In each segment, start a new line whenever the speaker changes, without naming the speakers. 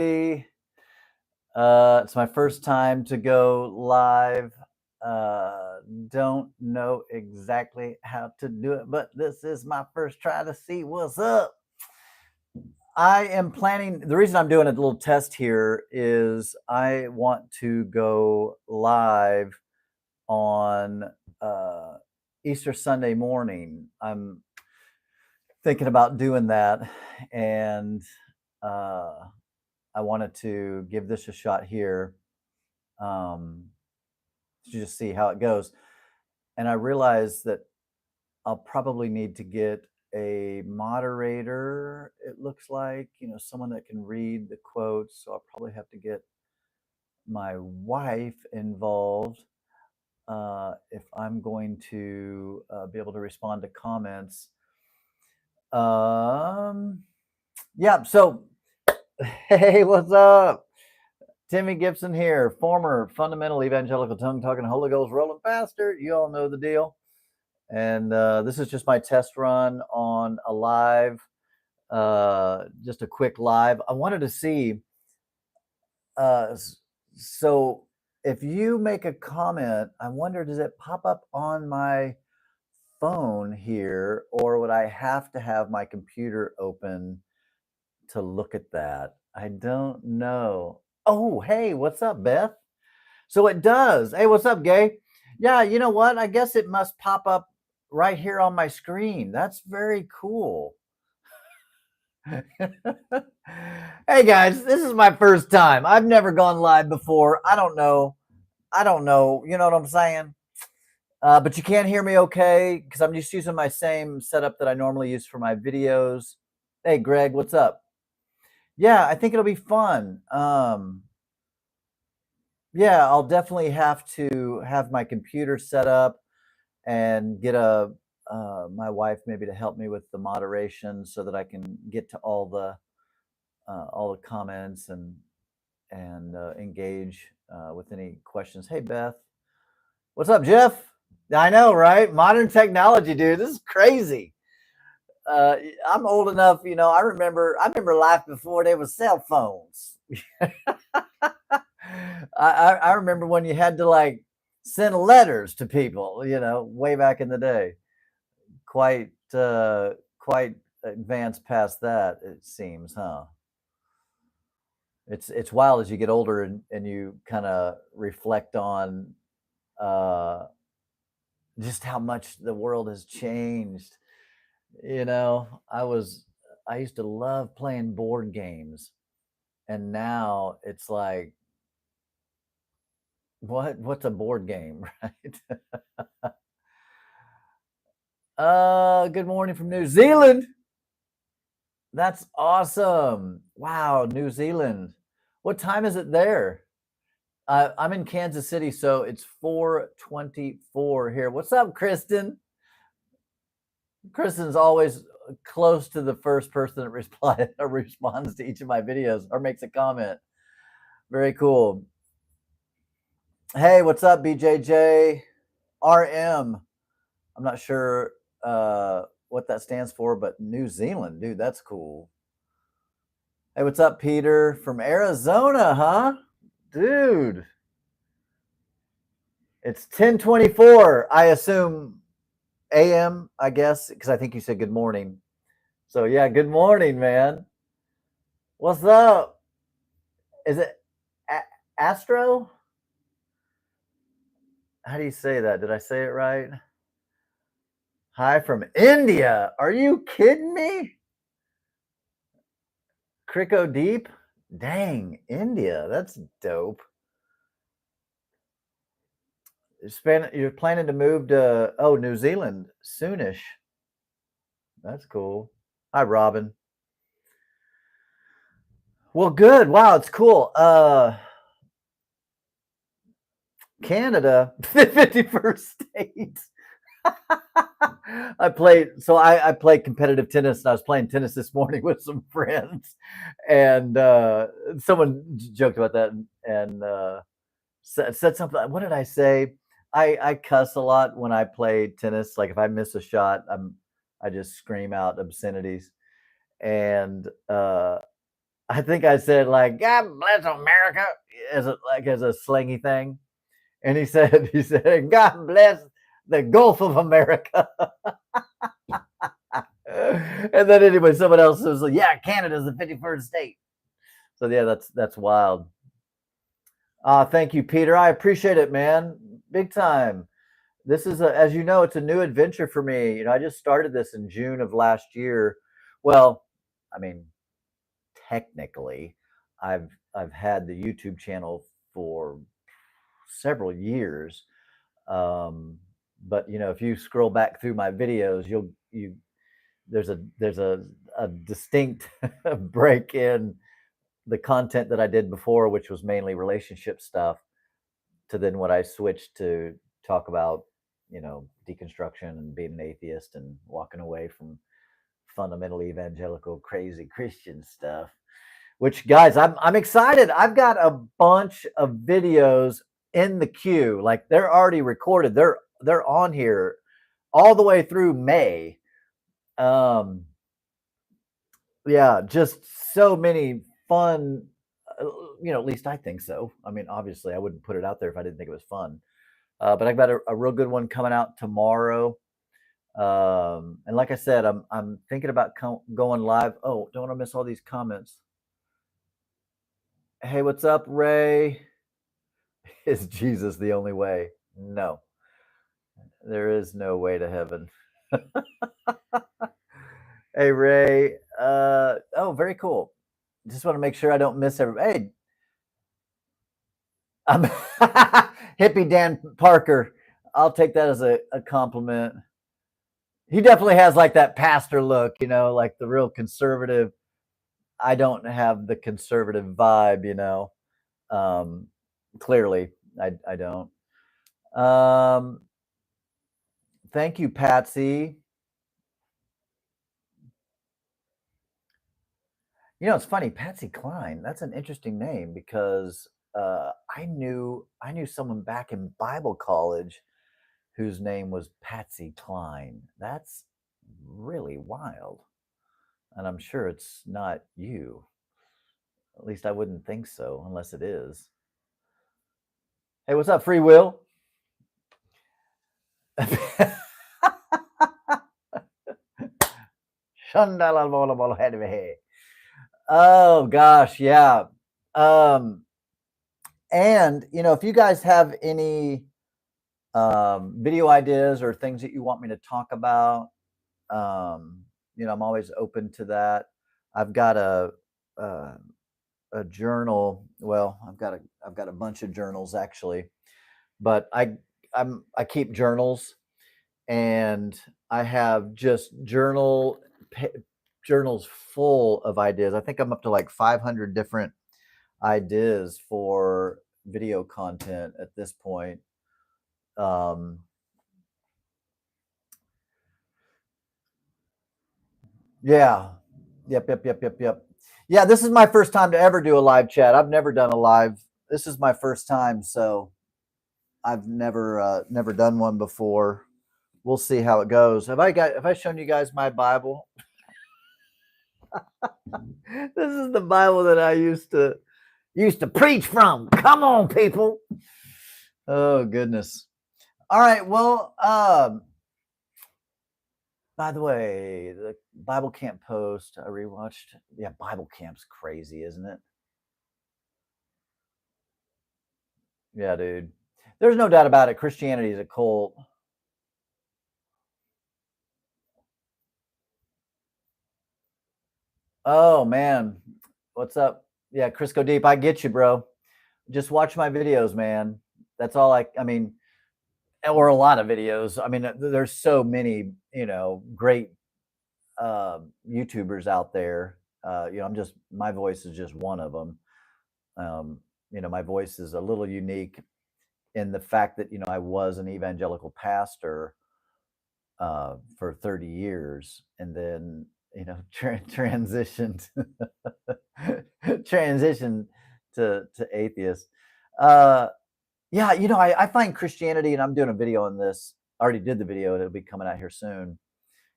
It's my first time to go live. Don't know exactly how to do it, but this is my first try to see what's up. I am planning, the reason I'm doing a little test here is I want to go live on Easter Sunday morning. I'm thinking about doing that, and I wanted to give this a shot here to just see how it goes. And I realized that I'll probably need to get a moderator, it looks like, someone that can read the quotes. So I'll probably have to get my wife involved if I'm going to be able to respond to comments. Yeah, so, hey, what's up? Timmy Gibson here, former fundamental evangelical tongue-talking Holy Ghost rolling pastor. You all know the deal. And this is just my test run on a live, just a quick live. I wanted to see, so if you make a comment, I wonder, does it pop up on my phone here, or would I have to have my computer open to look at that? I don't know. Oh, hey, what's up, Beth? So it does. Hey, what's up, Gay? Yeah, you know what? I guess it must pop up right here on my screen. That's very cool. Hey, guys, this is my first time. I've never gone live before. I don't know. You know what I'm saying? But you can't hear me okay because I'm just using my same setup that I normally use for my videos. Hey, Greg, what's up? Yeah, I think it'll be fun. Yeah, I'll definitely have to have my computer set up and get my wife maybe to help me with the moderation so that I can get to all the comments and engage with any questions. Hey, Beth, what's up, Jeff? I know, right? Modern technology, dude. This is crazy. I'm old enough, I remember life before there was cell phones. I remember when you had to like send letters to people, way back in the day. Quite advanced past that, it seems, huh? It's wild as you get older and you kind of reflect on just how much the world has changed. I used to love playing board games, and now it's like, what's a board game, right? Good morning from New Zealand. That's awesome. Wow, New Zealand. What time is it there? I'm in Kansas City, so it's 4:24 here. What's up, Kristen? Kristen's always close to the first person that responds to each of my videos or makes a comment. Very cool. Hey, what's up, BJJ? RM. I'm not sure what that stands for, but New Zealand, dude, that's cool. Hey, what's up, Peter from Arizona, huh? Dude. It's 10:24, I assume AM, I guess, because I think you said good morning. So yeah, good morning, man. What's up? Is it Astro? How do you say that? Did I say it right? Hi from India. Are you kidding me? Crico Deep? Dang, India. That's dope. You're planning to move to New Zealand soonish. That's cool. Hi, Robin. Well, good. Wow, it's cool. Canada, 51st state. I play competitive tennis, and I was playing tennis this morning with some friends, and someone joked about that and said something. What did I say? I cuss a lot when I play tennis. Like if I miss a shot, I just scream out obscenities. And I think I said like "God bless America" as a slangy thing, and he said "God bless the Gulf of America." And then anyway, someone else was like, "Yeah, Canada's the 51st state." So yeah, that's wild. Thank you, Peter. I appreciate it, man, big time. This is as you know, it's a new adventure for me. I just started this in June of last year. Well, I mean, technically, I've had the YouTube channel for several years. Um, but if you scroll back through my videos, you there's a distinct break in the content that I did before, which was mainly relationship stuff, to then what I switched to talk about, deconstruction and being an atheist and walking away from fundamentally evangelical, crazy Christian stuff. Which, guys, I'm excited. I've got a bunch of videos in the queue. Like they're already recorded. They're on here all the way through May. Um, yeah, just so many fun. At least I think so. I mean, obviously, I wouldn't put it out there if I didn't think it was fun. But I've got a real good one coming out tomorrow. And like I said, I'm thinking about going live. Oh, don't want to miss all these comments. Hey, what's up, Ray? Is Jesus the only way? No, there is no way to heaven. Hey, Ray. Oh, very cool. Just want to make sure I don't miss everybody. Hey, I'm hippie Dan Parker. I'll take that as a compliment. He definitely has like that pastor look, like the real conservative. I don't have the conservative vibe. Um, Clearly, I don't. Um, Thank you, Patsy. It's funny, Patsy Cline. That's an interesting name because I knew someone back in Bible college whose name was Patsy Cline. That's really wild, and I'm sure it's not you. At least I wouldn't think so, unless it is. Hey, what's up, Free Will? Oh gosh, yeah. Um, and if you guys have any video ideas or things that you want me to talk about, I'm always open to that. I've got a, a journal. Well, I've got a bunch of journals actually, but I keep journals, and I have just journals full of ideas. I think I'm up to like 500 different ideas for video content at this point. Um, yeah. Yep. Yeah, this is my first time to ever do a live chat. I've never done a live. This is my first time, so I've never done one before. We'll see how it goes. Have I shown you guys my Bible? This is the Bible that I used to preach from. Come on, people. Oh goodness. All right. Well, by the way, the Bible Camp post I rewatched. Yeah, Bible Camp's crazy, isn't it? Yeah, dude. There's no doubt about it. Christianity is a cult. Oh man, what's up? Yeah, Crisco Deep. I get you, bro. Just watch my videos, man. That's all I mean, or a lot of videos. I mean, there's so many, great YouTubers out there. I'm just my voice is just one of them. My voice is a little unique in the fact that I was an evangelical pastor for 30 years, and then transitioned transitioned to atheist. Uh, yeah, I find Christianity, and I'm doing a video on this. I already did the video, and it'll be coming out here soon.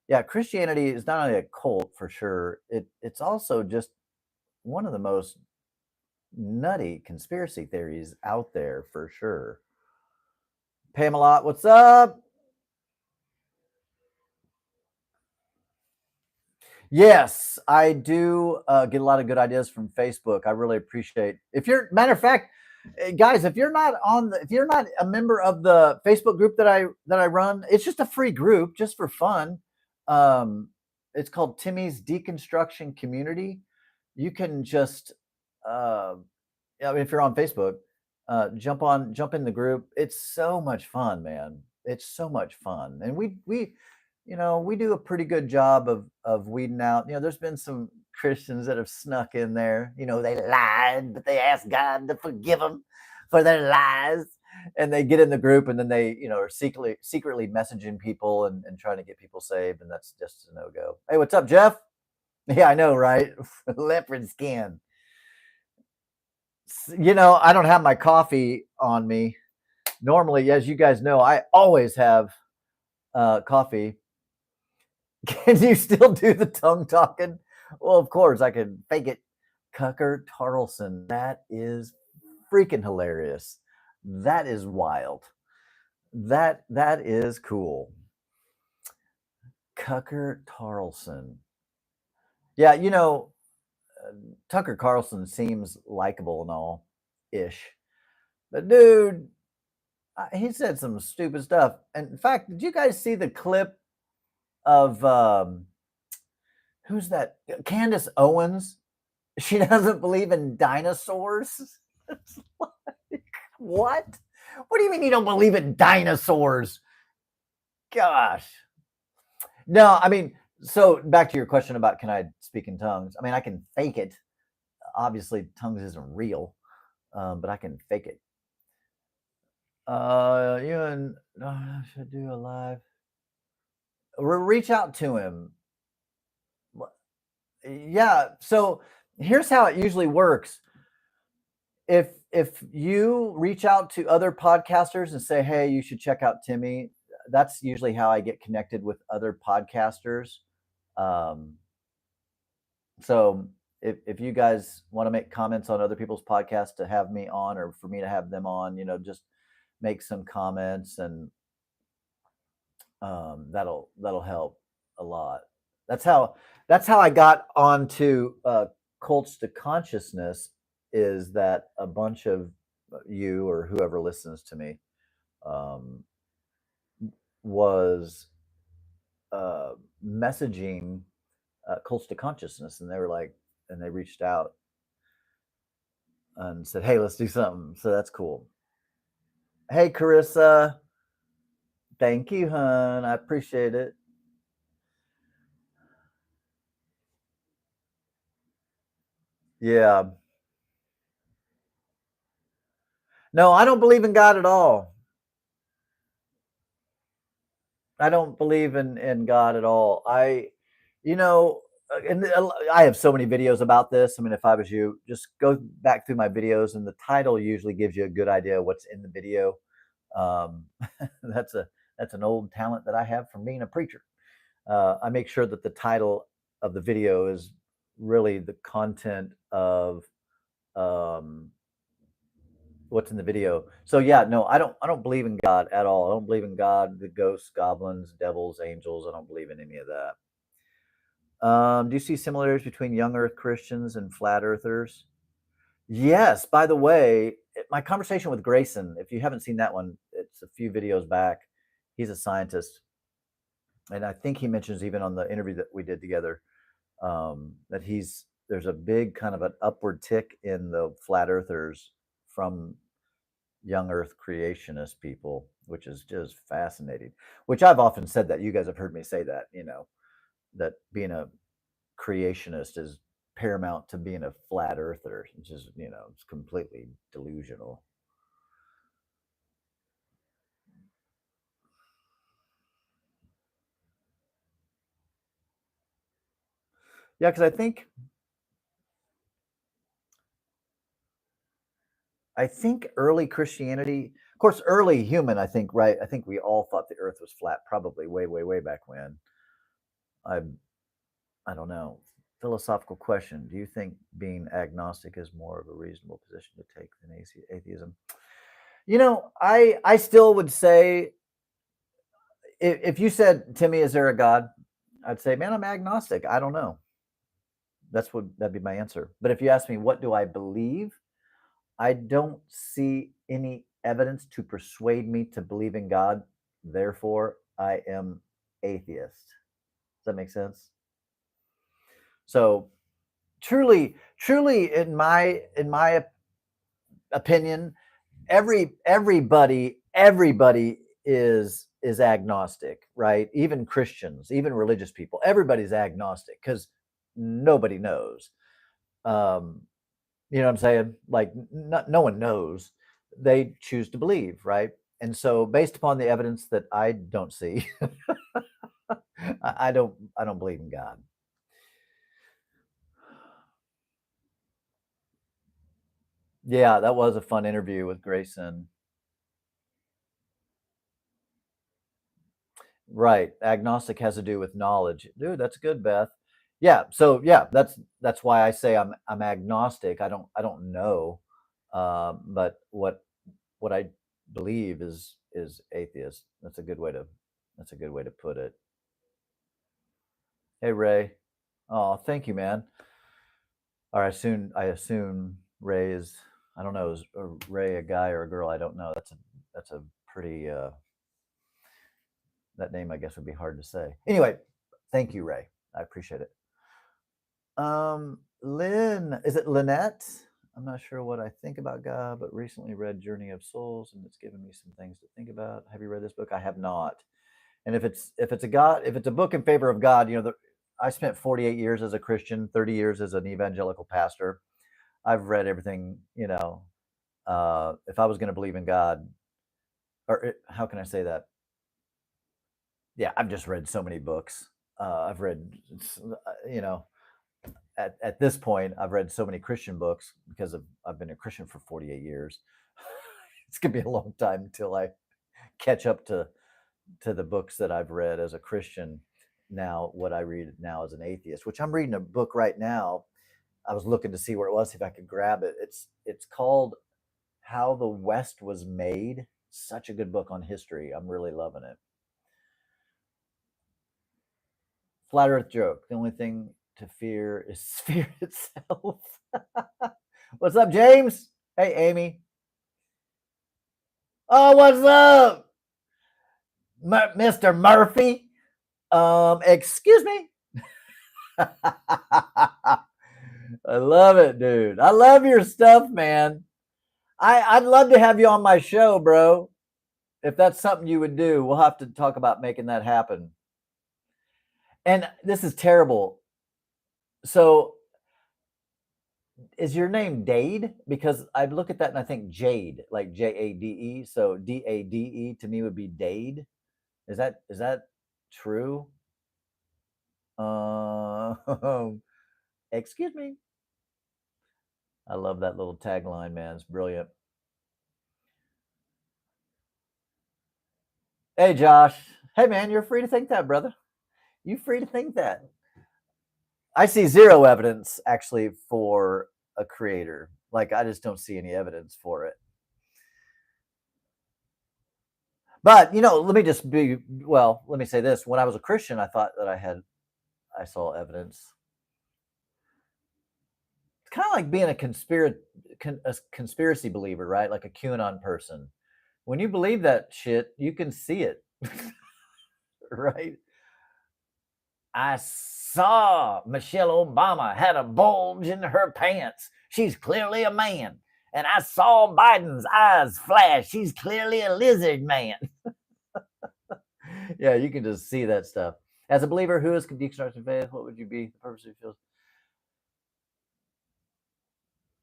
Yeah, Christianity is not only a cult for sure. It's also just one of the most nutty conspiracy theories out there for sure. Pamela, what's up? Yes, I do get a lot of good ideas from Facebook. I really appreciate. If you're matter of fact, guys, if you're not if you're not a member of the Facebook group that I run, it's just a free group just for fun. Um, it's called Timmy's Deconstruction Community. You can just uh, I mean, if you're on Facebook, jump in the group. It's so much fun, man. It's so much fun, and we do a pretty good job of weeding out. There's been some Christians that have snuck in there. They lied, but they asked God to forgive them for their lies, and they get in the group, and then they are secretly messaging people and trying to get people saved, and that's just a no go. Hey, what's up, Jeff? Yeah, I know, right? Leopard skin. I don't have my coffee on me. Normally, as you guys know, I always have coffee. Can you still do the tongue talking? Well, of course, I can fake it. Cucker Tarleson. That is freaking hilarious. That is wild. That is cool. Cucker Tarleson. Yeah, Tucker Carlson seems likable and all ish. But dude, he said some stupid stuff. And in fact, did you guys see the clip of who's that? Candace Owens. She doesn't believe in dinosaurs. What? What do you mean you don't believe in dinosaurs? Gosh. No, I mean, so back to your question about can I speak in tongues? I mean, I can fake it. Obviously, tongues isn't real, but I can fake it. You and I should do a live. Reach out to him. Yeah. So here's how it usually works. If you reach out to other podcasters and say, hey, you should check out Timmy, that's usually how I get connected with other podcasters. Um, so if you guys want to make comments on other people's podcasts to have me on or for me to have them on, just make some comments and that'll help a lot. That's how I got onto cults to consciousness, is that a bunch of you or whoever listens to me um, was messaging cults to consciousness, and they were like, and they reached out and said, hey, let's do something. So that's cool. Hey, Carissa. Thank you, hon. I appreciate it. Yeah. No, I don't believe in God at all. I don't believe in God at all. You know, and I have so many videos about this. I mean, if I was you, just go back through my videos, and the title usually gives you a good idea of what's in the video. Um, that's a that's an old talent that I have from being a preacher. I make sure that the title of the video is really the content of um, what's in the video. So yeah, no, I don't believe in God at all. I don't believe in God, the ghosts, goblins, devils, angels. I don't believe in any of that. Do you see similarities between young Earth Christians and flat earthers? Yes. By the way, my conversation with Grayson, if you haven't seen that one, it's a few videos back. He's a scientist, and I think he mentions even on the interview that we did together that there's a big kind of an upward tick in the flat earthers from young earth creationist people, which is just fascinating. Which I've often said that. You guys have heard me say that, that being a creationist is paramount to being a flat earther. It's just, it's completely delusional. Yeah, because I think early Christianity, of course, early human, I think, right? I think we all thought the earth was flat, probably way, way, way back when. I I don't know, philosophical question. Do you think being agnostic is more of a reasonable position to take than atheism? I still would say, if you said, Timmy, is there a God? I'd say, man, I'm agnostic. I don't know. That'd be my answer. But if you ask me, what do I believe? I don't see any evidence to persuade me to believe in God. Therefore, I am atheist. Does that make sense? So, truly, in my opinion, everybody is agnostic, right? Even Christians, even religious people, everybody's agnostic because nobody knows. Um, you know what I'm saying? Like, no one knows. They choose to believe, right? And so, based upon the evidence that I don't see, I don't believe in God. Yeah, that was a fun interview with Grayson. Right. Agnostic has to do with knowledge. Dude, that's good, Beth. Yeah. So yeah, that's why I say I'm agnostic. I don't know. But what I believe is atheist. That's a good way to put it. Hey Ray. Oh, thank you, man. All right, I assume Ray is, I don't know, is Ray a guy or a girl? I don't know. That's a pretty that name, I guess, would be hard to say. Anyway, thank you, Ray. I appreciate it. Lynn, is it Lynette? I'm not sure what I think about God, but recently read Journey of Souls, and it's given me some things to think about. Have you read this book? I have not. And if it's a book in favor of God, I spent 48 years as a Christian, 30 years as an evangelical pastor. I've read everything. If I was going to believe in God, or how can I say that? Yeah, I've just read so many books. I've read, you know, at this point, I've read so many Christian books because I've been a Christian for 48 years. It's gonna be a long time until I catch up to the books that I've read as a Christian. Now, what I read now as an atheist, which I'm reading a book right now. I was looking to see where it was, see if I could grab it. It's called How the West Was Made. Such a good book on history. I'm really loving it. Flat Earth joke. The only thing to fear is fear itself. What's up, James? Hey, Amy. Oh, what's up, Mr. Murphy? Excuse me. I love it, dude. I love your stuff, man. I'd love to have you on my show, bro. If that's something you would do, we'll have to talk about making that happen. And this is terrible. So, is your name Dade? Because I look at that and I think Jade, like Jade. So Dade to me would be Dade. Is that true? Uh, excuse me. I love that little tagline, man. It's brilliant. Hey, Josh. Hey, man, you're free to think that, brother. You free to think that. I see zero evidence actually for a creator. Like, I just don't see any evidence for it. But let me say this. When I was a Christian, I thought that I saw evidence. It's kind of like being a conspiracy believer, right? Like a QAnon person. When you believe that shit, you can see it, right? I saw Michelle Obama had a bulge in her pants. She's clearly a man. And I saw Biden's eyes flash. He's clearly a lizard man. Yeah, you can just see that stuff. As a believer who is deconstructing faith, what would you be? The purpose of your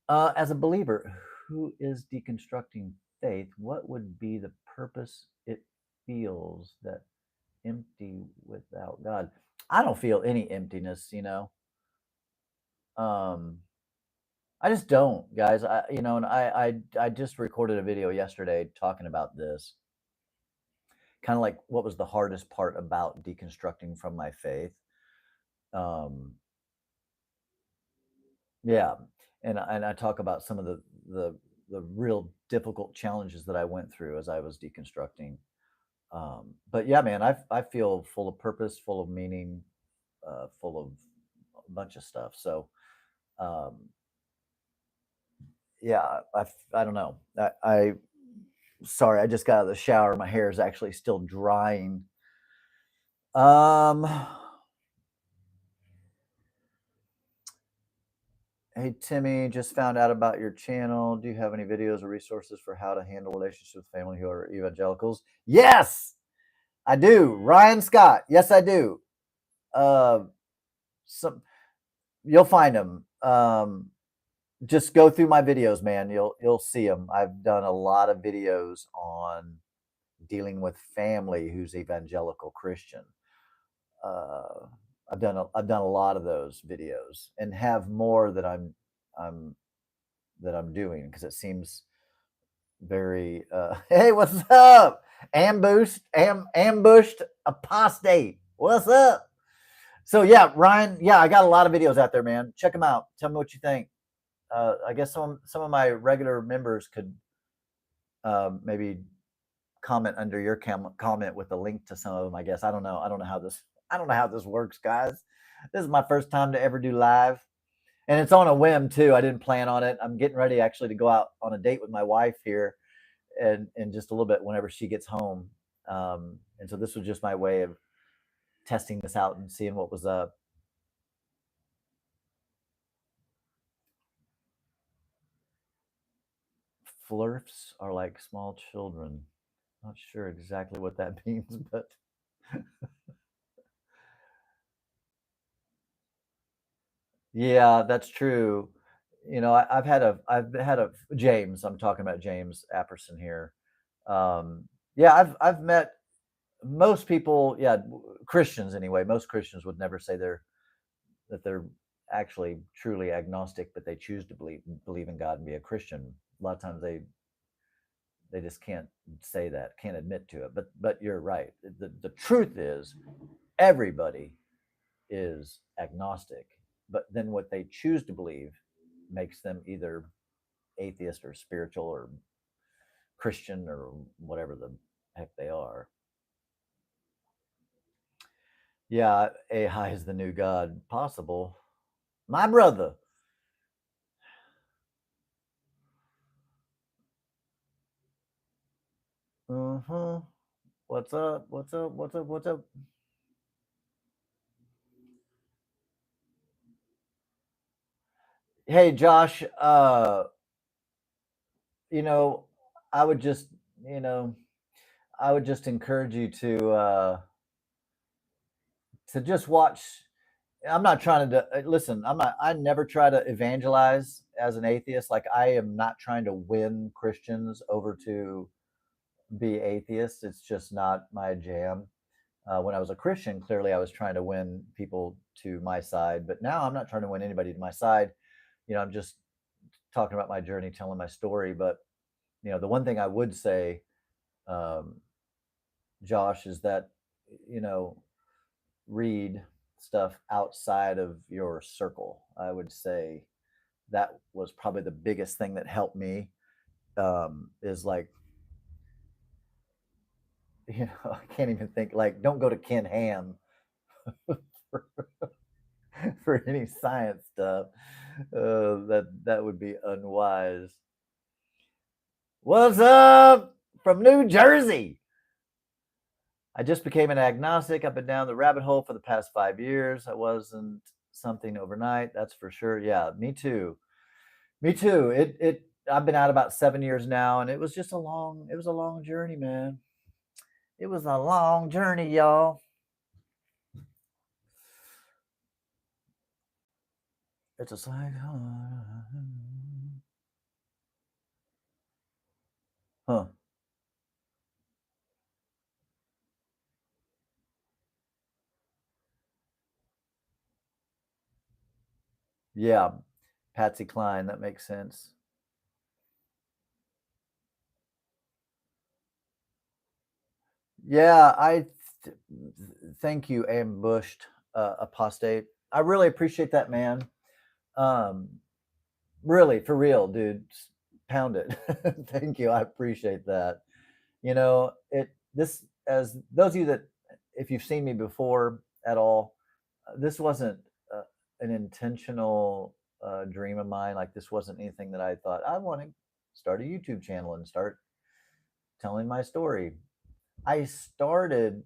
field? As a believer who is deconstructing faith, what would be the purpose it feels that empty without God? I don't feel any emptiness. Um, I just don't, guys. And I just recorded a video yesterday talking about this. Kind of like what was the hardest part about deconstructing from my faith. Um, Yeah, and I talk about some of the the real difficult challenges that I went through as I was deconstructing. But yeah, man, I feel full of purpose, full of meaning, full of a bunch of stuff. So um, yeah, I don't know. I sorry, I just got out of the shower. My hair is actually still drying. Um, Hey Timmy, just found out about your channel. Do you have any videos or resources for how to handle relationships with family who are evangelicals? Yes, I do. Ryan Scott. Yes, I do. Uh, some you'll find them. Just go through my videos, man. You'll see them. I've done a lot of videos on dealing with family who's evangelical Christian. Uh, I've done a lot of those videos and have more that I'm that I'm doing because it seems very hey, what's up? Ambushed apostate. What's up? So yeah, Ryan, yeah, I got a lot of videos out there, man. Check them out. Tell me what you think. I guess some of my regular members could maybe comment under your comment with a link to some of them. I guess I don't know. I don't know how this works, guys. This is my first time to ever do live, and it's on a whim too. I didn't plan on it. I'm getting ready actually to go out on a date with my wife here, and in just a little bit whenever she gets home. And so this was just my way of testing this out and seeing what was up. Flirts are like small children. Not sure exactly what that means, but yeah, that's true. You know, I've had a James. I'm talking about James Apperson here. Yeah, I've met most people. Yeah, Christians anyway. Most Christians would never say that they're actually truly agnostic, but they choose to believe in God and be a Christian. A lot of times they just can't say that, can't admit to it. But you're right. The truth is everybody is agnostic, but then what they choose to believe makes them either atheist or spiritual or Christian or whatever the heck they are. Yeah, AI is the new God. Possible. My brother. Uh-huh. What's up? What's up? What's up? What's up? Hey Josh, you know, I would just, you know, I would just encourage you to just watch. I'm not trying to listen. I'm not. I never try to evangelize as an atheist. Like I am not trying to win Christians over to be atheists. It's just not my jam. When I was a Christian, clearly I was trying to win people to my side. But now I'm not trying to win anybody to my side. You know, I'm just talking about my journey, telling my story. But you know, the one thing I would say, um, Josh, is that you know, read stuff outside of your circle. I would say that was probably the biggest thing that helped me. Is like, you know, I can't even think. Like, don't go to Ken Ham for, for any science stuff. That would be unwise. What's up from New Jersey? I just became an agnostic. I've been down the rabbit hole for the past 5 years. I wasn't something overnight, that's for sure. Yeah, me too. Me too. It. I've been out about 7 years now, and it was just a long. It was a long journey, man. It was a long journey, y'all. It's a like, huh? Yeah, Patsy Cline. That makes sense. Yeah, th- thank you, ambushed apostate. I really appreciate that, man. Um, Really, for real, dude. Pound it. Thank you. I appreciate that. This, as those of you that, if you've seen me before at all, this wasn't uh, an intentional dream of mine. Like, this wasn't anything that I thought I want to start a YouTube channel and start telling my story. I started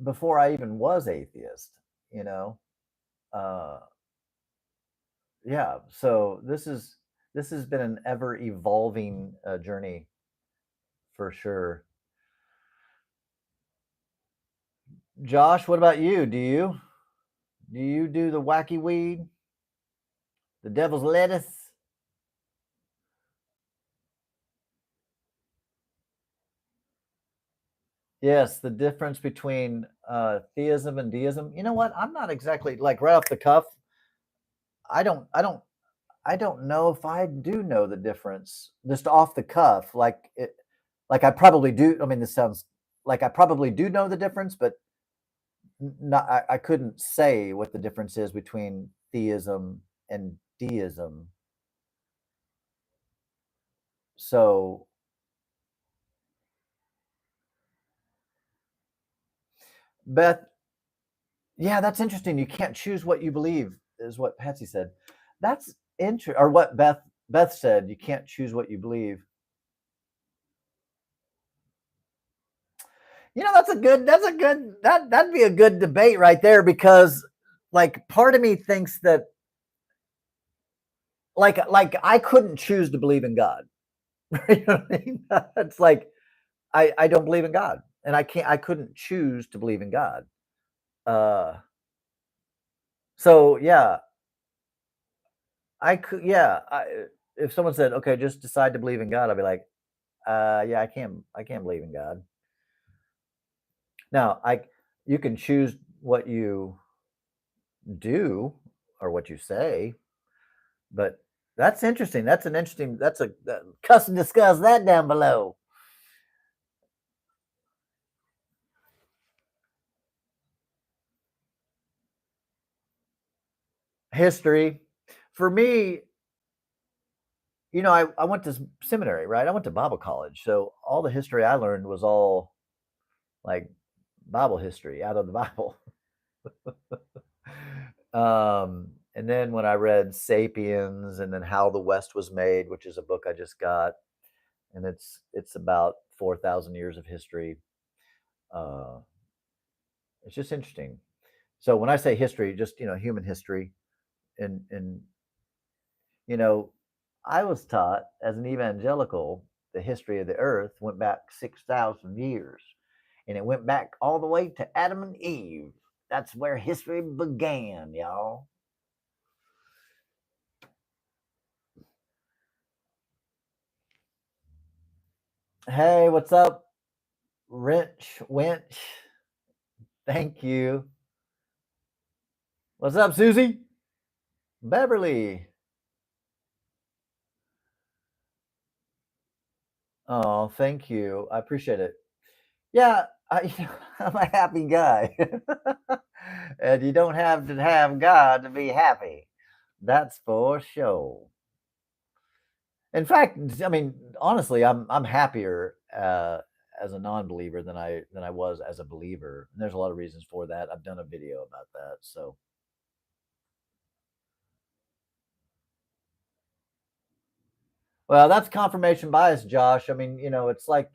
before I even was atheist. You know, uh, yeah. So this has been an ever evolving journey for sure. Josh, what about you? Do you do the wacky weed, the devil's lettuce? Yes, the difference between theism and deism. You know what? I'm not exactly like right off the cuff. I don't. I don't. I don't know if I do know the difference just off the cuff. Like I probably do. I mean, this sounds like I probably do know the difference, but not. I couldn't say what the difference is between theism and deism. So, Beth, yeah, that's interesting. You can't choose what you believe, is what Patsy said. That's interesting, or what Beth said. You can't choose what you believe. That'd be a good debate right there because, like, part of me thinks that, like I couldn't choose to believe in God. You know what I mean? It's like I don't believe in God, and I couldn't choose to believe in God. Uh, so yeah, I could yeah. If someone said, okay, just decide to believe in God, I'd be like, yeah, I can't believe in God. Now, you can choose what you do or what you say, but that's interesting. That's an interesting. That's a cuss and discuss that down below. History, for me, I went to seminary, right? I went to Bible college, so all the history I learned was all like Bible history out of the Bible. And then when I read *Sapiens* and then *How the West Was Made*, which is a book I just got, and it's about 4,000 years of history. Uh, it's just interesting. So when I say history, just human history, and you know, I was taught as an evangelical the history of the earth went back 6,000 years, and it went back all the way to Adam and Eve. That's where history began, y'all. Hey, what's up, Wrench Winch? Thank you. What's up, Susie? Beverly. Oh, thank you. I appreciate it. Yeah, I'm a happy guy. And you don't have to have God to be happy. That's for sure. In fact, I mean, honestly, I'm happier as a non-believer than I was as a believer. And there's a lot of reasons for that. I've done a video about that. So, well, that's confirmation bias, Josh. I mean, it's like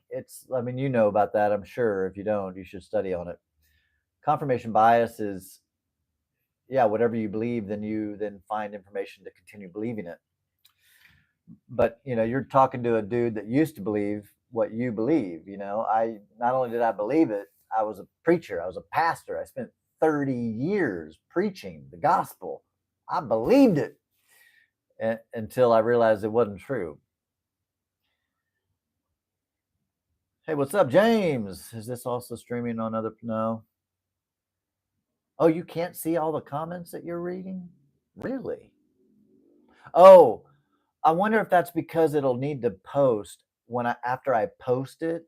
I mean, you know about that, I'm sure. If you don't, you should study on it. Confirmation bias is, yeah, whatever you believe, then you then find information to continue believing it. But you're talking to a dude that used to believe what you believe. I not only did I believe it, I was a preacher, I was a pastor. I spent 30 years preaching the gospel. I believed it until I realized it wasn't true. Hey, what's up, James? Is this also streaming on other? No. Oh, you can't see all the comments that you're reading? Really? Oh, I wonder if that's because it'll need to post when I after I post it.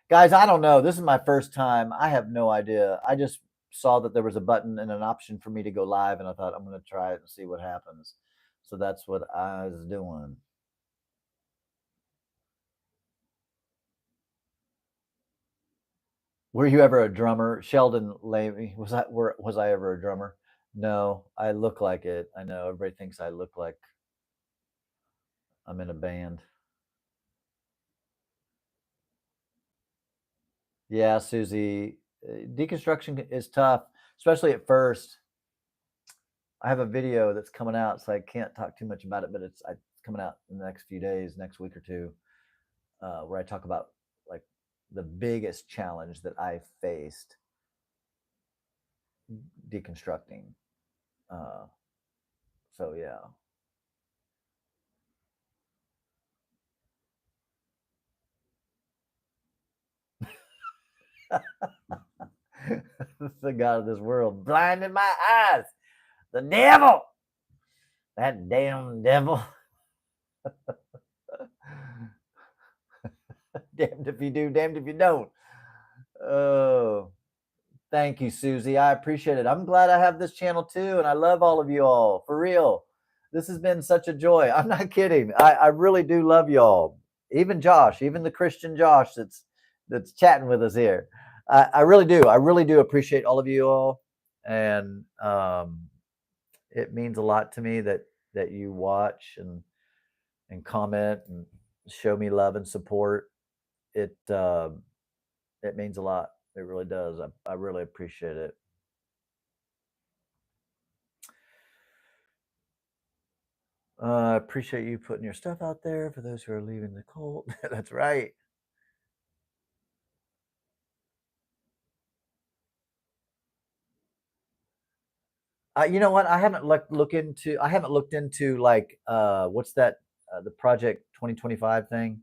Guys, I don't know. This is my first time. I have no idea. I just saw that there was a button and an option for me to go live, and I thought I'm going to try it and see what happens. So that's what I was doing. Were you ever a drummer? Sheldon Levy, was I ever a drummer? No, I look like it. I know everybody thinks I look like I'm in a band. Yeah, Susie, deconstruction is tough, especially at first. I have a video that's coming out, so I can't talk too much about it, but it's coming out in the next few days, next week or two, where I talk about like the biggest challenge that I faced deconstructing. Uh, so yeah. The God of this world blinded my eyes. The devil, that damn devil. Damned if you do, damned if you don't. Oh, thank you, Susie. I appreciate it. I'm glad I have this channel too, and I love all of you all. For real. This has been such a joy. I'm not kidding. I really do love y'all. Even Josh, even the Christian Josh that's chatting with us here. I really do. I really do appreciate all of you all. And it means a lot to me that you watch and comment and show me love and support. It means a lot. It really does. I really appreciate it. I appreciate you putting your stuff out there for those who are leaving the cult. That's right. You know what? I haven't looked into like what's that the Project 2025 thing.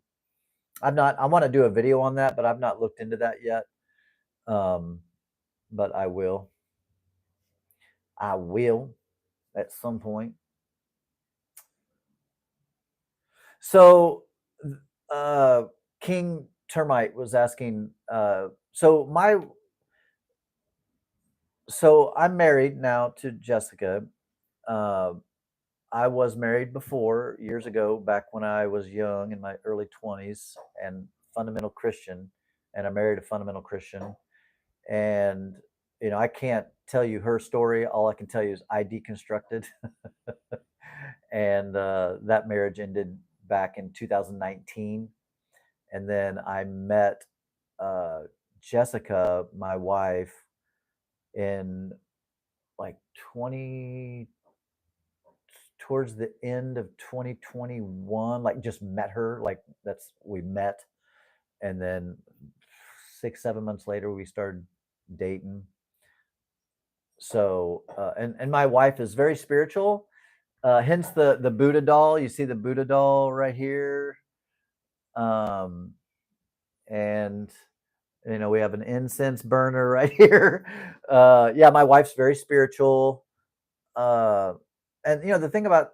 I've not. I want to do a video on that, but I've not looked into that yet. Um, but I will. I will at some point. So, uh, King Termite was asking. So I'm married now to Jessica. Uh, I was married before years ago, back when I was young in my early 20s and fundamental Christian, and I married a fundamental Christian. And I can't tell you her story. All I can tell you is I deconstructed, and that marriage ended back in 2019. And then I met uh, Jessica, my wife, in like 20 towards the end of 2021, like just met her, like that's we met, and then 6 7 months later we started dating. So and my wife is very spiritual, hence the Buddha doll. You see the Buddha doll right here. um and we have an incense burner right here. Yeah, my wife's very spiritual. uh and the thing about,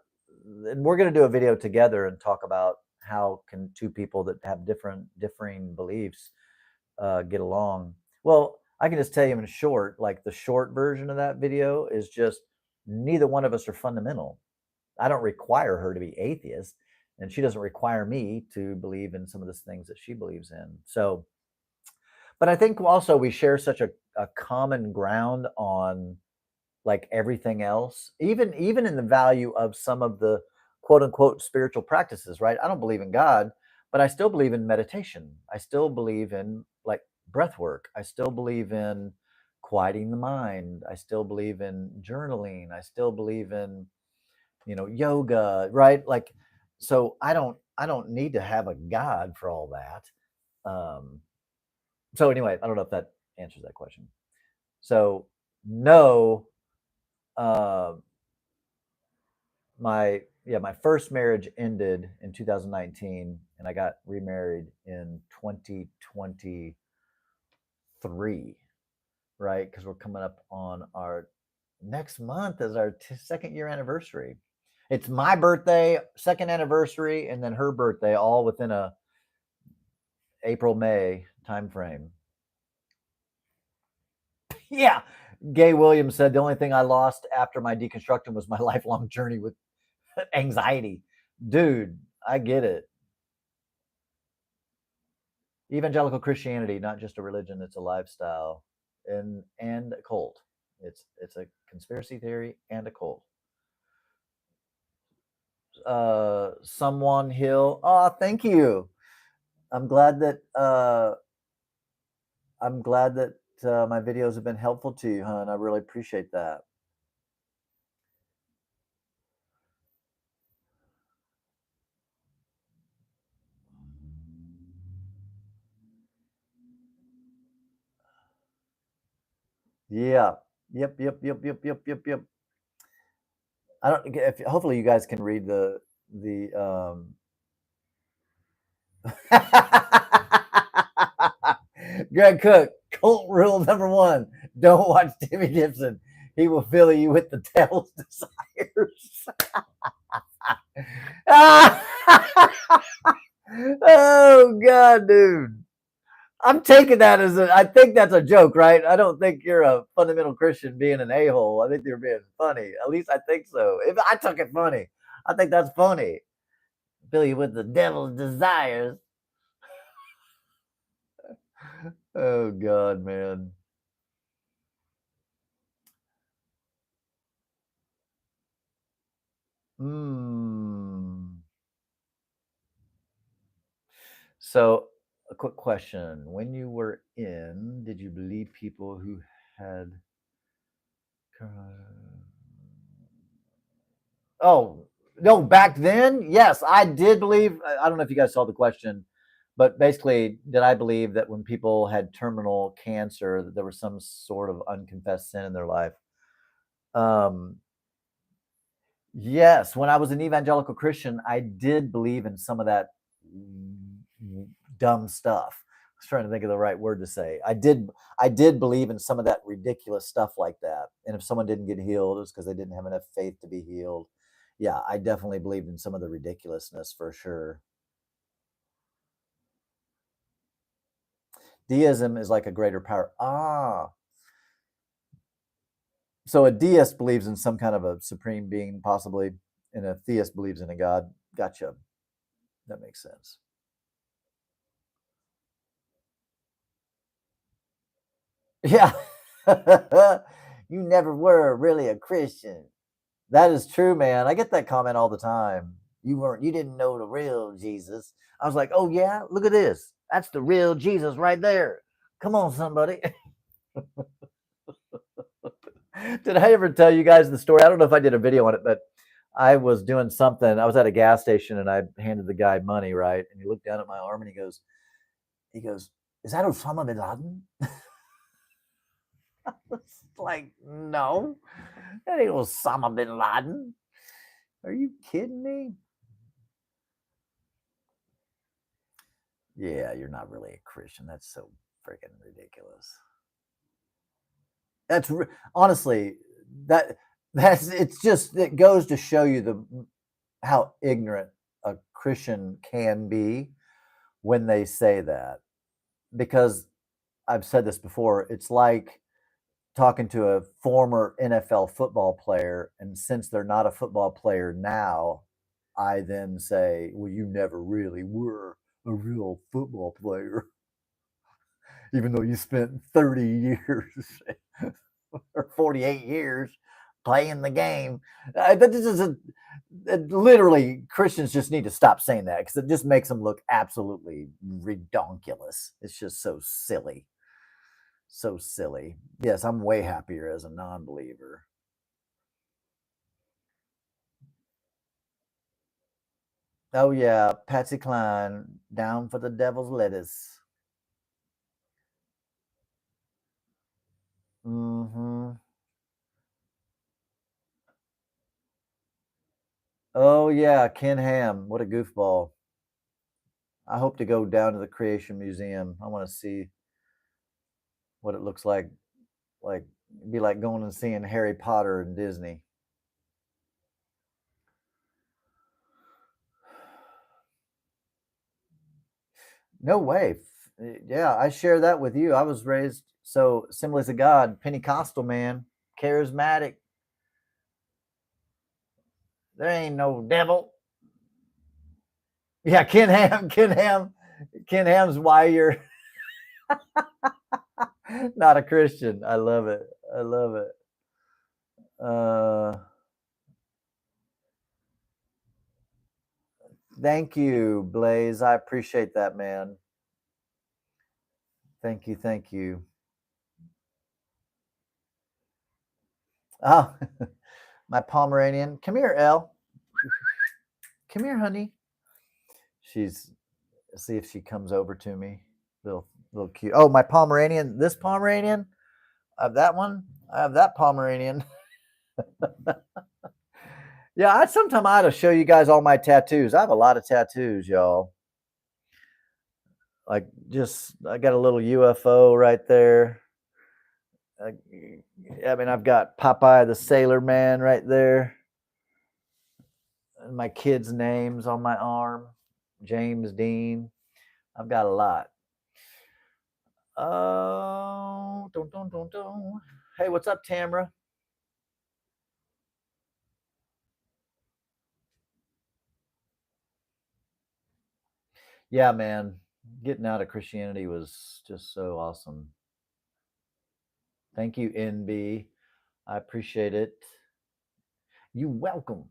and we're going to do a video together and talk about how can two people that have differing beliefs get along. Well, I can just tell you in short, like the short version of that video is just neither one of us are fundamental. I don't require her to be atheist, and she doesn't require me to believe in some of the things that she believes in. So, but I think also we share such a common ground on like everything else, even in the value of some of the quote unquote spiritual practices, right? I don't believe in God, but I still believe in meditation. I still believe in like breath work. I still believe in quieting the mind. I still believe in journaling. I still believe in, yoga, right? Like, so I don't need to have a God for all that. So anyway, I don't know if that answers that question. So no, uh, my first marriage ended in 2019, and I got remarried in 2023, right? Because we're coming up on our next month is our second year anniversary. It's my birthday, second anniversary, and then her birthday, all within a April May time frame. Yeah, Gay Williams said the only thing I lost after my deconstructing was my lifelong journey with Anxiety. Dude, I get it. Evangelical Christianity, not just a religion, it's a lifestyle and a cult. It's a conspiracy theory and a cult. Someone Hill. Oh, thank you. I'm glad that my videos have been helpful to you, hon. I really appreciate that. Yeah. Yep. I don't. If hopefully you guys can read the. Greg Cook, cult rule number one: don't watch Timmy Gibson. He will fill you with the devil's desires. Oh God, dude. I'm taking that as I think that's a joke, right? I don't think you're a fundamental Christian being an a-hole. I think you're being funny. At least I think so. If I took it funny, I think that's funny. Fill you with the devil's desires. Oh God, man. Hmm. So, a quick question: when you were in, did you believe people who had? Oh, no, back then, yes, I did believe. I don't know if you guys saw the question, but basically, did I believe that when people had terminal cancer, that there was some sort of unconfessed sin in their life? Um, yes, when I was an evangelical Christian, I did believe in some of that dumb stuff. I was trying to think of the right word to say. I did believe in some of that ridiculous stuff like that. And if someone didn't get healed, it was because they didn't have enough faith to be healed. Yeah, I definitely believed in some of the ridiculousness for sure. Deism is like a greater power. Ah, so a deist believes in some kind of a supreme being, possibly, and a theist believes in a god. Gotcha. That makes sense. Yeah. You never were really a Christian. That is true, man. I get that comment all the time. You didn't know the real Jesus. I was like, oh yeah, look at this. That's the real Jesus right there. Come on, somebody. Did I ever tell you guys the story? I don't know if I did a video on it, but I was doing something. I was at a gas station and I handed the guy money, right? And he looked down at my arm and he goes, is that Osama bin Laden? It's like, no, that ain't Osama bin Laden. Are you kidding me? Yeah, you're not really a Christian. That's so freaking ridiculous. Honestly, that it's just it goes to show you the how ignorant a Christian can be when they say that. Because I've said this before, it's like talking to a former NFL football player, and since they're not a football player now, I then say, "Well, you never really were a real football player, even though you spent 30 years or 48 years playing the game." That this is literally Christians just need to stop saying that because it just makes them look absolutely redonkulous. It's just so silly, so silly. Yes, I'm way happier as a non-believer. Oh yeah, Patsy Cline down for the devil's lettuce. Hmm. Oh yeah, Ken Ham. What a goofball. I hope to go down to the Creation Museum. I want to see what it looks like. Like it'd be like going and seeing Harry Potter and Disney. No way. Yeah, I share that with you. I was raised so Assemblies of God, Pentecostal man, charismatic. There ain't no devil. Yeah, Ken Ham's why you're not a Christian. I love it. I love it. Uh, Thank you, Blaze. I appreciate that, man. Thank you. Thank you. Oh, my Pomeranian. Come here, Elle. Come here, honey. She's see if she comes over to me. Little cute. Oh, my Pomeranian. This Pomeranian. I have that one. I have that Pomeranian. Yeah, sometime I ought to show you guys all my tattoos. I have a lot of tattoos, y'all. Like just I got a little UFO right there. I mean, I've got Popeye the Sailor Man right there. And my kids' names on my arm. James Dean. I've got a lot. Oh, don't. Hey, what's up, Tamra? Yeah, man. Getting out of Christianity was just so awesome. Thank you, NB. I appreciate it. You welcome.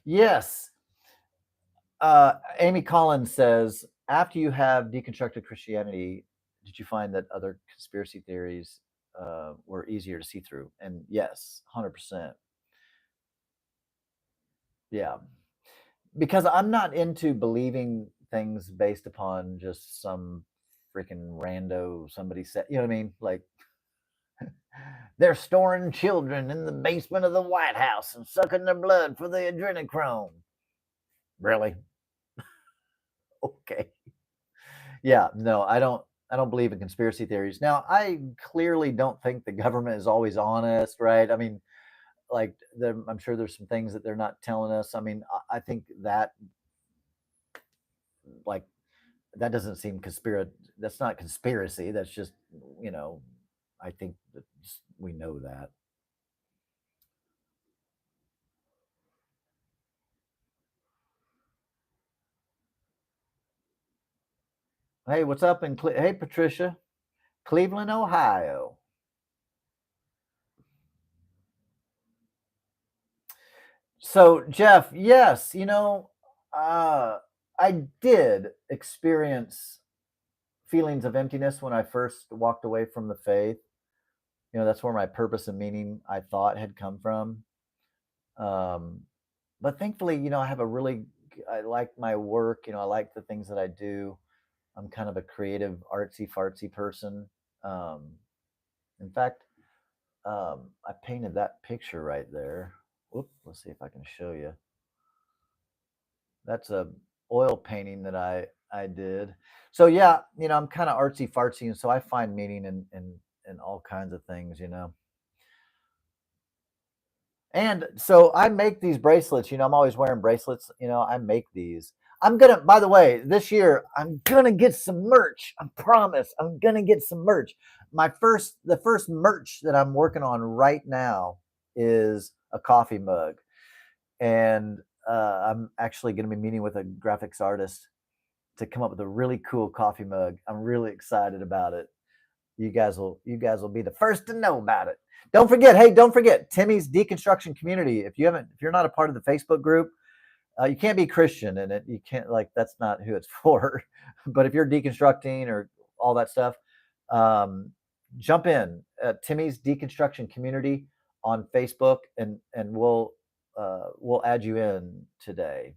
Yes. Amy Collins says, after you have deconstructed Christianity, did you find that other conspiracy theories were easier to see through? And yes, 100%. Yeah. Because I'm not into believing things based upon just some freaking rando somebody said, you know what I mean? Like, they're storing children in the basement of the White House and sucking their blood for the adrenochrome. Really? Okay. Yeah, no, I don't believe in conspiracy theories. Now, I clearly don't think the government is always honest, right? I mean, like I'm sure there's some things that they're not telling us. I mean, I think that like that doesn't seem conspiracy. That's not conspiracy. That's just, you know, I think that we know that. Hey, what's up in Hey, Patricia, Cleveland, Ohio. So, Jeff, yes, uh, I did experience feelings of emptiness when I first walked away from the faith. That's where my purpose and meaning I thought had come from. Um, but thankfully, I have a really, I like my work. I like the things that I do. I'm kind of a creative, artsy fartsy person. Um, in fact, I painted that picture right there. Whoop, let's see if I can show you. That's a oil painting that I did. So yeah, I'm kind of artsy fartsy, and so I find meaning in all kinds of things. And so I make these bracelets. I'm always wearing bracelets. I make these. By the way, this year I'm gonna get some merch. I promise. I'm gonna get some merch. The first merch that I'm working on right now is a coffee mug, and I'm actually gonna be meeting with a graphics artist to come up with a really cool coffee mug. I'm really excited about it. You guys will be the first to know about it. Don't forget Timmy's Deconstruction Community. If you're not a part of the Facebook group, you can't be Christian in it. You can't, like, that's not who it's for. But if you're deconstructing or all that stuff, um, jump in Timmy's Deconstruction Community on Facebook, and we'll add you in today.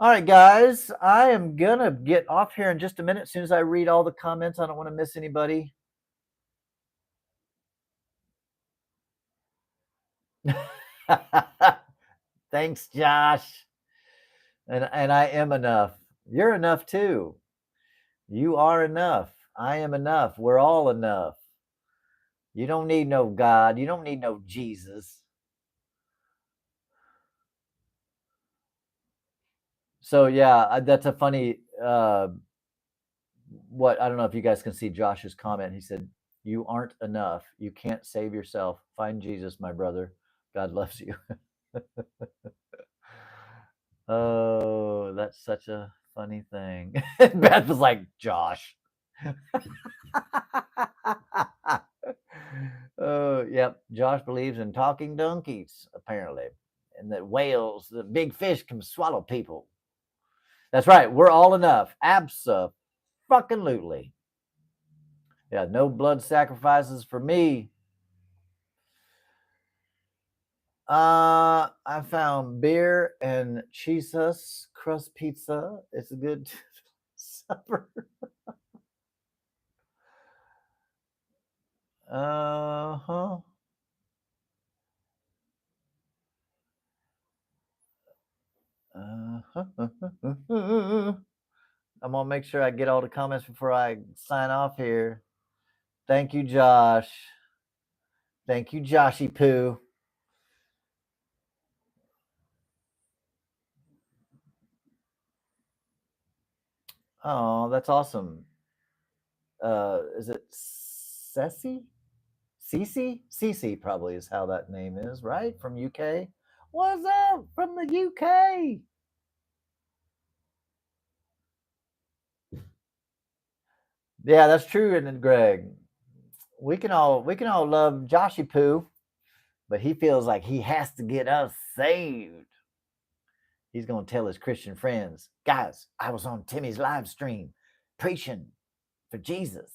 All right, guys, I am gonna get off here in just a minute. As soon as I read all the comments, I don't want to miss anybody. Thanks, Josh. And I am enough. You're enough too. You are enough. I am enough. We're all enough. You don't need no God. You don't need no Jesus. So yeah, that's a funny. What I don't know if you guys can see Josh's comment. He said, "You aren't enough. You can't save yourself. Find Jesus, my brother. God loves you." Oh, that's such a funny thing. Beth was like, Josh. Oh, yep. Josh believes in talking donkeys, apparently, and that whales, the big fish, can swallow people. That's right. We're all enough. Abso-fucking-lutely. Yeah, no blood sacrifices for me. I found beer and cheesus crust pizza. It's a good supper. Uh-huh. Uh-huh. I'm gonna make sure I get all the comments before I sign off here. Thank you, Josh. Thank you, Joshy Poo. Oh, that's awesome. Is it Ceci? Cece? Cece probably is how that name is, right? From UK. What's up from the UK? Yeah, that's true, isn't it, Greg? We can all love Joshy Poo, but he feels like he has to get us saved. He's going to tell his Christian friends, guys, I was on Timmy's live stream preaching for Jesus.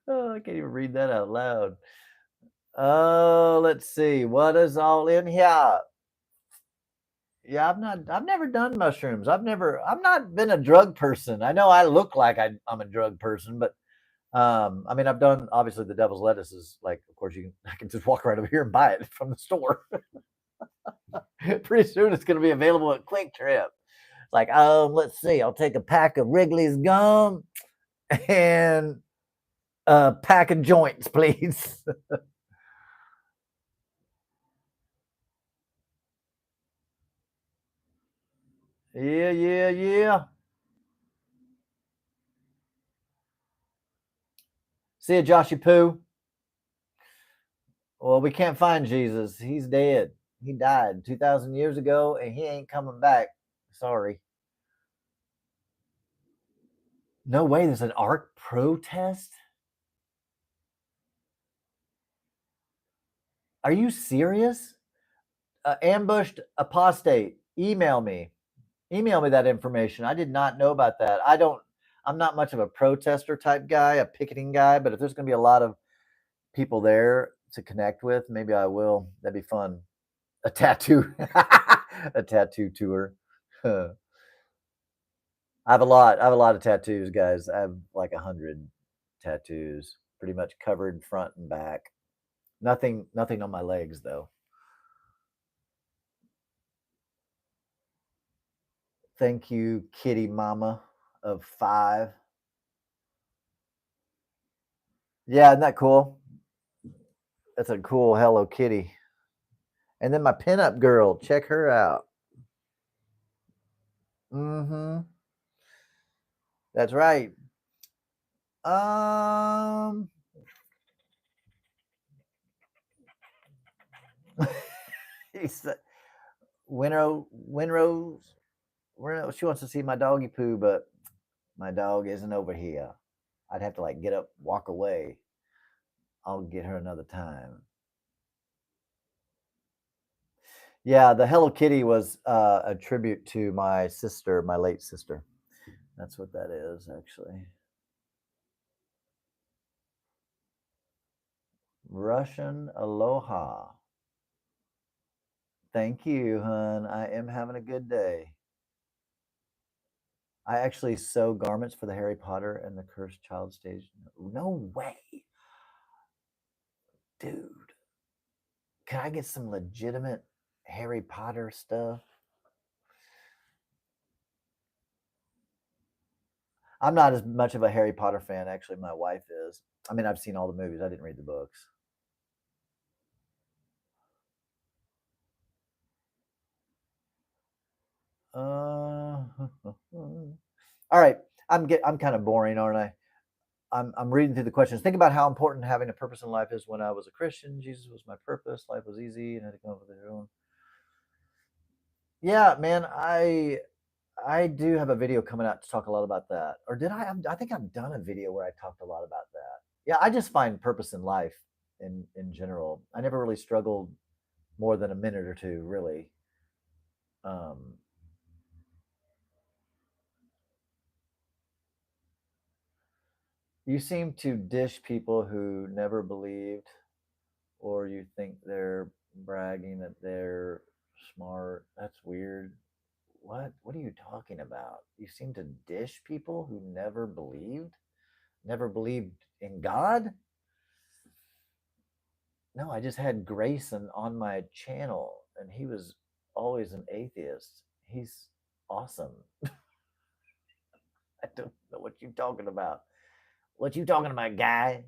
Oh, I can't even read that out loud. Oh, let's see. What is all in here? Yeah, I've never done mushrooms. I've not been a drug person. I know I look like I'm a drug person, but I mean, I've done obviously the devil's lettuce is like, of course, I can just walk right over here and buy it from the store. Pretty soon it's going to be available at Quick Trip. Like, let's see, I'll take a pack of Wrigley's gum and a pack of joints, please. Yeah, yeah, yeah. See ya, Joshy Poo. Well, we can't find Jesus. He's dead. He died 2,000 years ago and he ain't coming back. Sorry. No way, there's an art protest? Are you serious? Ambushed apostate. Email me. Email me that information. I did not know about that. I'm not much of a protester type guy, a picketing guy, but if there's going to be a lot of people there to connect with, maybe I will. That'd be fun. A tattoo, a tattoo tour. I have a lot. I have a lot of tattoos, guys. I have like 100 tattoos, pretty much covered front and back. Nothing on my legs though. Thank you, Kitty Mama of 5. Yeah, isn't that cool? That's a cool Hello Kitty. And then my pinup girl, check her out. Mm-hmm. That's right. Um, he said, Winrow, she wants to see my doggy poo, but my dog isn't over here. I'd have to like get up, walk away. I'll get her another time. Yeah, the Hello Kitty was a tribute to my sister, my late sister. That's what that is, actually. Russian aloha. Thank you, hun. I am having a good day. I actually sew garments for the Harry Potter and the Cursed Child stage. No way. Dude, can I get some legitimate Harry Potter stuff? I'm not as much of a Harry Potter fan. Actually, my wife is. I mean, I've seen all the movies. I didn't read the books. All right. I'm kind of boring, aren't I? I'm reading through the questions. Think about how important having a purpose in life is. When I was a Christian, Jesus was my purpose. Life was easy, and I had to come up with their own. Yeah, man. I do have a video coming out to talk a lot about that. Or did I? I think I've done a video where I talked a lot about that. Yeah, I just find purpose in life in general. I never really struggled more than a minute or two, really. Um, you seem to dish people who never believed, or you think they're bragging that they're smart. That's weird. What? What are you talking about? You seem to dish people who never believed in God. No, I just had Grayson on my channel, and he was always an atheist. He's awesome. I don't know what you're talking about. What you talking about, guy?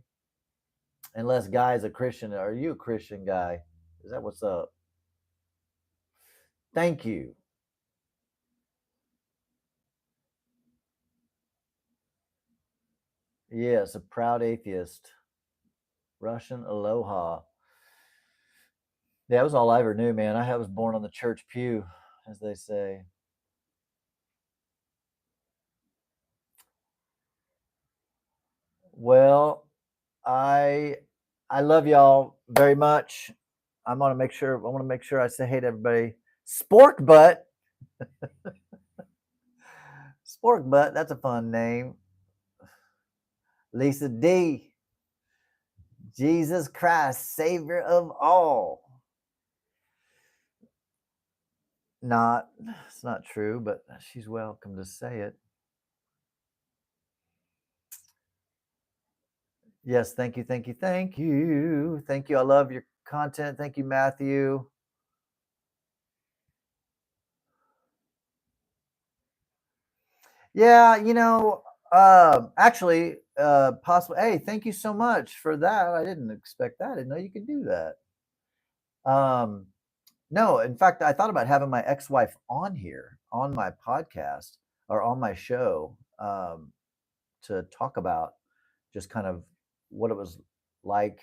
Unless guy is a Christian. Are you a Christian guy? Is that what's up? Thank you. Yes, a proud atheist. Russian aloha. Yeah, that was all I ever knew, man. I was born on the church pew, as they say. Well, I I love y'all very much. I want to make sure I say hey to everybody. Spork butt. Spork butt, that's a fun name. Lisa D. Jesus Christ, Savior of all. Not it's not true, but she's welcome to say it. Yes, thank you, thank you, thank you. Thank you. I love your content. Thank you, Matthew. Yeah, actually, possibly. Hey, thank you so much for that. I didn't expect that. I didn't know you could do that. Um, no, in fact, I thought about having my ex-wife on here on my podcast or on my show to talk about just kind of what it was like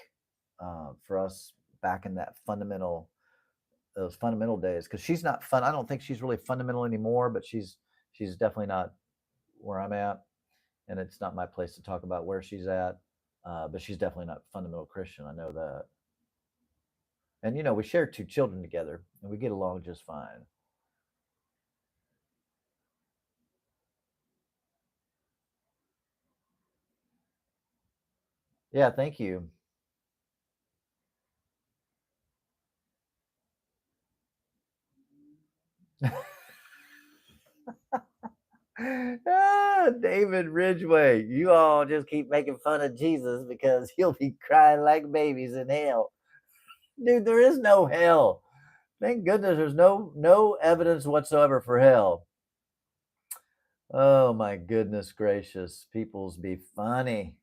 for us back in that fundamental those fundamental days. Because she's not fun. I don't think she's really fundamental anymore, but she's definitely not where I'm at, and it's not my place to talk about where she's at. But she's definitely not fundamental Christian. I know that. And we share two children together, and we get along just fine. Yeah, thank you. David Ridgway, you all just keep making fun of Jesus because he'll be crying like babies in hell. Dude, there is no hell. Thank goodness there's no evidence whatsoever for hell. Oh my goodness gracious. People's be funny.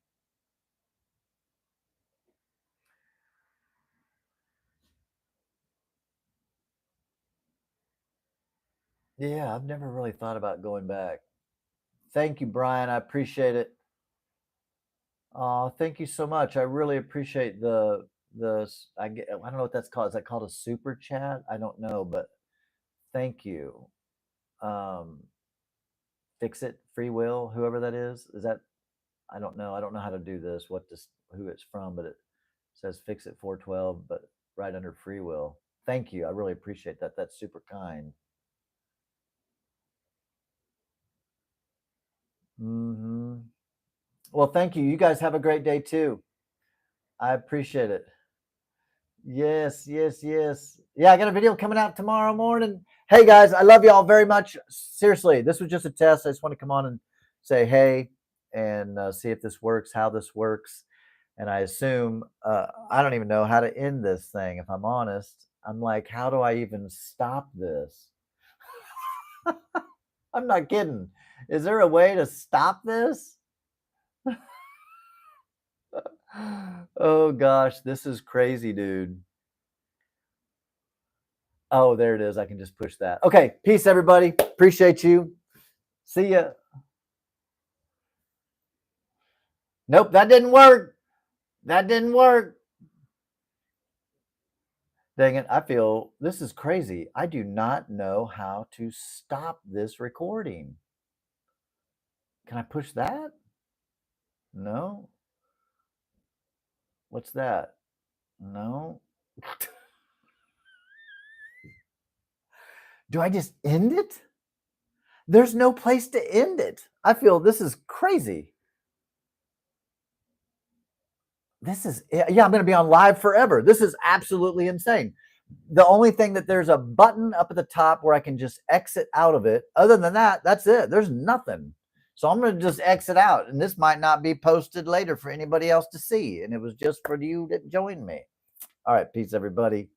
Yeah, I've never really thought about going back. Thank you, Brian. I appreciate it. Thank you so much. I really appreciate I don't know what that's called. Is that called a super chat? I don't know, but thank you. Um, Fix it, free will, whoever that is that I don't know. I don't know how to do this. Who it's from, but it says fix it 412, but right under free will. Thank you. I really appreciate that. That's super kind. Hmm. Well, thank you. You guys have a great day too. I appreciate it. Yes, yes, yes. Yeah, I got a video coming out tomorrow morning. Hey guys, I love y'all very much. Seriously, this was just a test. I just want to come on and say hey and see if this works, how this works. And I assume I don't even know how to end this thing. If I'm honest, I'm like, how do I even stop this? I'm not kidding. Is there a way to stop this? Oh gosh, this is crazy, dude. Oh, there it is. I can just push that. Okay, peace, everybody. Appreciate you. See ya. Nope, that didn't work. That didn't work. Dang it, I feel this is crazy. I do not know how to stop this recording. Can I push that? No. What's that? No. Do I just end it? There's no place to end it. I feel this is crazy. This is, yeah, I'm going to be on live forever. This is absolutely insane. The only thing that there's a button up at the top where I can just exit out of it. Other than that, that's it. There's nothing. So I'm going to just exit out. And this might not be posted later for anybody else to see. And it was just for you that joined me. All right. Peace, everybody.